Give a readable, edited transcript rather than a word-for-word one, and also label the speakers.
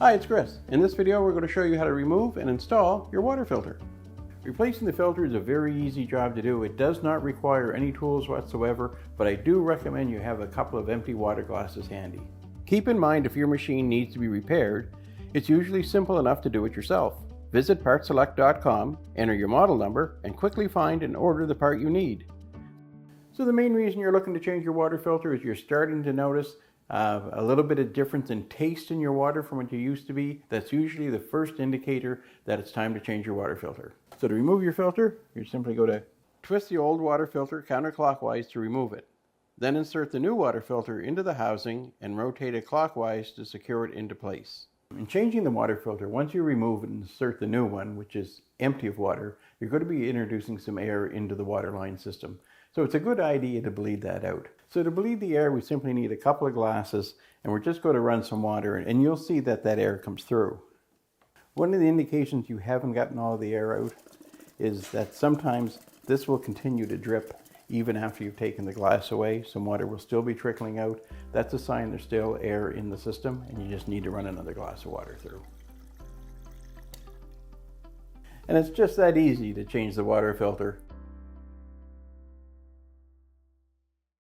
Speaker 1: Hi, it's Chris. In this video, we're going to show you how to remove and install your water filter. Replacing the filter is a very easy job to do. It does not require any tools whatsoever, but I do recommend you have a couple of empty water glasses handy. Keep in mind, if your machine needs to be repaired, it's usually simple enough to do it yourself. Visit PartSelect.com, enter your model number, and quickly find and order the part you need. So the main reason you're looking to change your water filter is you're starting to notice a little bit of difference in taste in your water from what you used to be. That's usually the first indicator that it's time to change your water filter. So to remove your filter, you simply go to twist the old water filter counterclockwise to remove it. Then insert the new water filter into the housing and rotate it clockwise to secure it into place. In changing the water filter, once you remove and insert the new one, which is empty of water, you're going to be introducing some air into the water line system. So it's a good idea to bleed that out. So to bleed the air, we simply need a couple of glasses, and we're just going to run some water, and you'll see that that air comes through. One of the indications you haven't gotten all the air out is that sometimes this will continue to drip even after you've taken the glass away. Some water will still be trickling out. That's a sign there's still air in the system, and you just need to run another glass of water through. And it's just that easy to change the water filter.